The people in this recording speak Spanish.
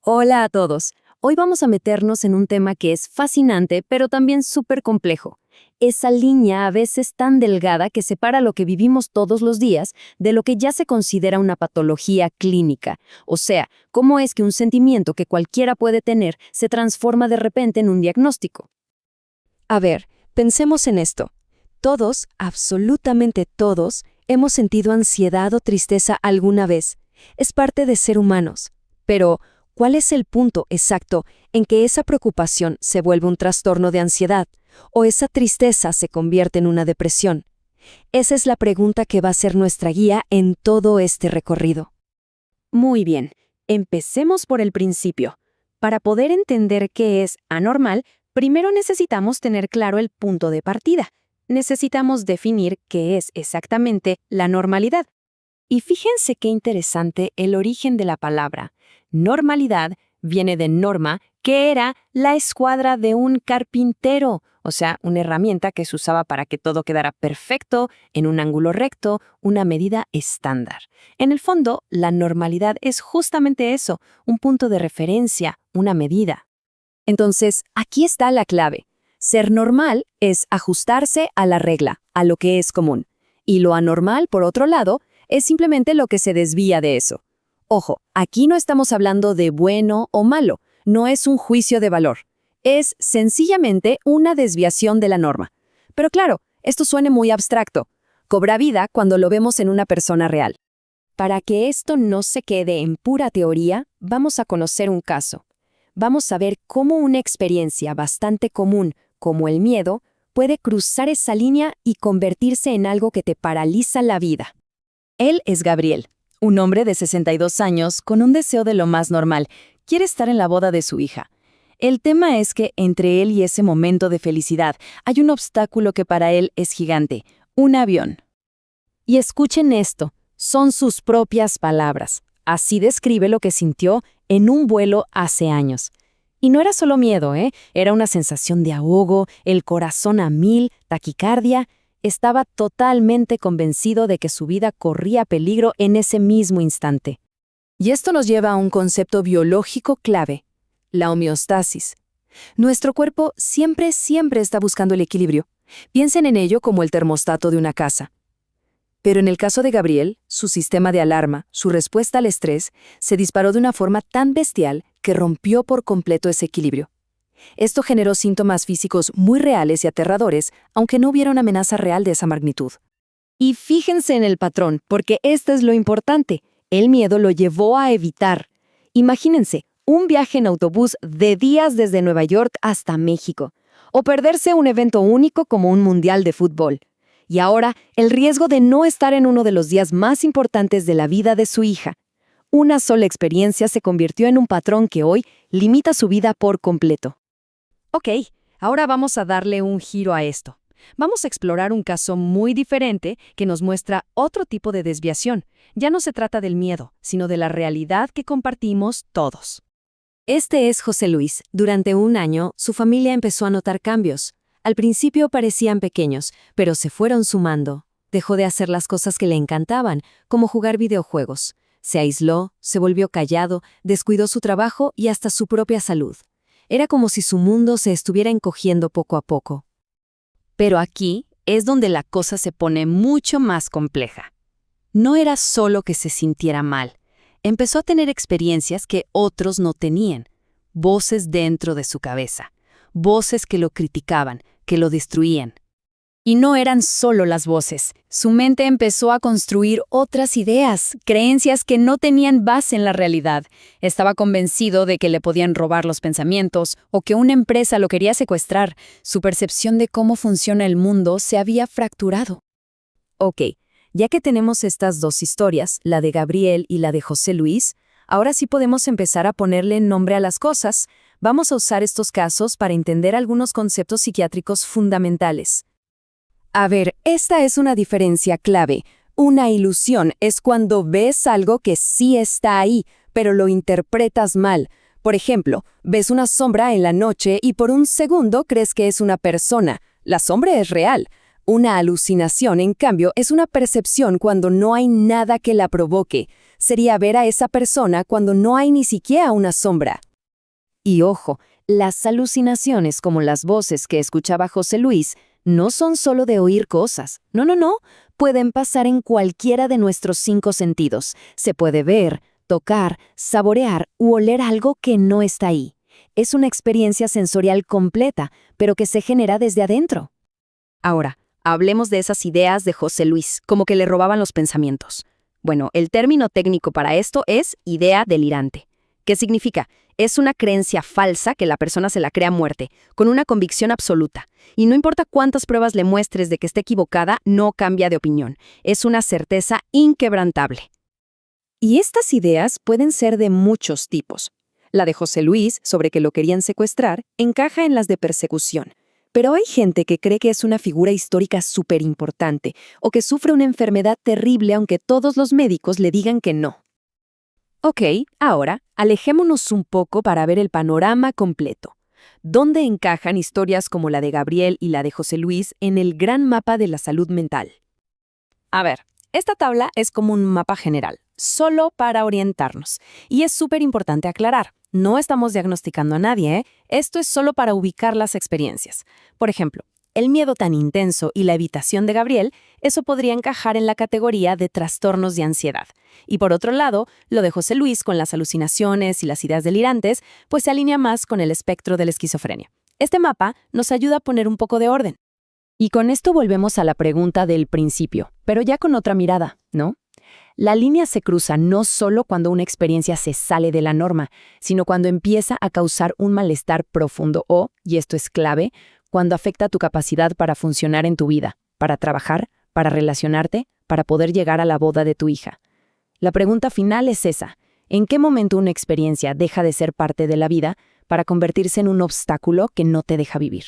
Hola a todos. Hoy vamos a meternos en un tema que es fascinante, pero también súper complejo. Esa línea a veces tan delgada que separa lo que vivimos todos los días de lo que ya se considera una patología clínica. O sea, cómo es que un sentimiento que cualquiera puede tener se transforma de repente en un diagnóstico. A ver, pensemos en esto. Todos, absolutamente todos, hemos sentido ansiedad o tristeza alguna vez. Es parte de ser humanos. Pero, ¿cuál es el punto exacto en que esa preocupación se vuelve un trastorno de ansiedad o esa tristeza se convierte en una depresión? Esa es la pregunta que va a ser nuestra guía en todo este recorrido. Muy bien, empecemos por el principio. Para poder entender qué es anormal, primero necesitamos tener claro el punto de partida. Necesitamos definir qué es exactamente la normalidad. Y fíjense qué interesante el origen de la palabra. Normalidad viene de norma, que era la escuadra de un carpintero, o sea, una herramienta que se usaba para que todo quedara perfecto, en un ángulo recto, una medida estándar. En el fondo, la normalidad es justamente eso, un punto de referencia, una medida. Entonces, aquí está la clave. Ser normal es ajustarse a la regla, a lo que es común. Y lo anormal, por otro lado, es simplemente lo que se desvía de eso. Ojo, aquí no estamos hablando de bueno o malo, no es un juicio de valor. Es sencillamente una desviación de la norma. Pero claro, esto suena muy abstracto. Cobra vida cuando lo vemos en una persona real. Para que esto no se quede en pura teoría, vamos a conocer un caso. Vamos a ver cómo una experiencia bastante común, como el miedo, puede cruzar esa línea y convertirse en algo que te paraliza la vida. Él es Gabriel, un hombre de 62 años con un deseo de lo más normal. Quiere estar en la boda de su hija. El tema es que entre él y ese momento de felicidad hay un obstáculo que para él es gigante, un avión. Y escuchen esto, son sus propias palabras. Así describe lo que sintió en un vuelo hace años. Y no era solo miedo, era una sensación de ahogo, el corazón a 1000, taquicardia. Estaba totalmente convencido de que su vida corría peligro en ese mismo instante. Y esto nos lleva a un concepto biológico clave, la homeostasis. Nuestro cuerpo siempre está buscando el equilibrio. Piensen en ello como el termostato de una casa. Pero en el caso de Gabriel, su sistema de alarma, su respuesta al estrés, se disparó de una forma tan bestial que rompió por completo ese equilibrio. Esto generó síntomas físicos muy reales y aterradores, aunque no hubiera una amenaza real de esa magnitud. Y fíjense en el patrón, porque esto es lo importante. El miedo lo llevó a evitar. Imagínense, un viaje en autobús de días desde Nueva York hasta México, o perderse un evento único como un mundial de fútbol. Y ahora, el riesgo de no estar en uno de los días más importantes de la vida de su hija. Una sola experiencia se convirtió en un patrón que hoy limita su vida por completo. Ok, ahora vamos a darle un giro a esto. Vamos a explorar un caso muy diferente que nos muestra otro tipo de desviación. Ya no se trata del miedo, sino de la realidad que compartimos todos. Este es José Luis. Durante un año, su familia empezó a notar cambios. Al principio parecían pequeños, pero se fueron sumando. Dejó de hacer las cosas que le encantaban, como jugar videojuegos. Se aisló, se volvió callado, descuidó su trabajo y hasta su propia salud. Era como si su mundo se estuviera encogiendo poco a poco. Pero aquí es donde la cosa se pone mucho más compleja. No era solo que se sintiera mal. Empezó a tener experiencias que otros no tenían. Voces dentro de su cabeza. Voces que lo criticaban, que lo destruían. Y no eran solo las voces. Su mente empezó a construir otras ideas, creencias que no tenían base en la realidad. Estaba convencido de que le podían robar los pensamientos o que una empresa lo quería secuestrar. Su percepción de cómo funciona el mundo se había fracturado. Ok, ya que tenemos estas dos historias, la de Gabriel y la de José Luis, ahora sí podemos empezar a ponerle nombre a las cosas. Vamos a usar estos casos para entender algunos conceptos psiquiátricos fundamentales. A ver, esta es una diferencia clave. Una ilusión es cuando ves algo que sí está ahí, pero lo interpretas mal. Por ejemplo, ves una sombra en la noche y por un segundo crees que es una persona. La sombra es real. Una alucinación, en cambio, es una percepción cuando no hay nada que la provoque. sería ver a esa persona cuando no hay ni siquiera una sombra. Y ojo, las alucinaciones como las voces que escuchaba José Luis no son solo de oír cosas. No, no, no. Pueden pasar en cualquiera de nuestros 5 sentidos. Se puede ver, tocar, saborear u oler algo que no está ahí. Es una experiencia sensorial completa, pero que se genera desde adentro. Ahora, hablemos de esas ideas de José Luis, como que le robaban los pensamientos. Bueno, el término técnico para esto es idea delirante. ¿Qué significa? Es una creencia falsa que la persona se la crea a muerte, con una convicción absoluta. Y no importa cuántas pruebas le muestres de que esté equivocada, no cambia de opinión. Es una certeza inquebrantable. Y estas ideas pueden ser de muchos tipos. La de José Luis, sobre que lo querían secuestrar, encaja en las de persecución. Pero hay gente que cree que es una figura histórica súper importante o que sufre una enfermedad terrible aunque todos los médicos le digan que no. Ok, ahora alejémonos un poco para ver el panorama completo. ¿Dónde encajan historias como la de Gabriel y la de José Luis en el gran mapa de la salud mental? A ver, esta tabla es como un mapa general, solo para orientarnos. Y es súper importante aclarar, no estamos diagnosticando a nadie, ¿eh? Esto es solo para ubicar las experiencias. Por ejemplo, el miedo tan intenso y la evitación de Gabriel, eso podría encajar en la categoría de trastornos de ansiedad. Y por otro lado, lo de José Luis con las alucinaciones y las ideas delirantes, pues se alinea más con el espectro de la esquizofrenia. Este mapa nos ayuda a poner un poco de orden. Y con esto volvemos a la pregunta del principio, pero ya con otra mirada, ¿no? La línea se cruza no solo cuando una experiencia se sale de la norma, sino cuando empieza a causar un malestar profundo o, y esto es clave, cuando afecta tu capacidad para funcionar en tu vida, para trabajar, para relacionarte, para poder llegar a la boda de tu hija. La pregunta final es esa: ¿en qué momento una experiencia deja de ser parte de la vida para convertirse en un obstáculo que no te deja vivir?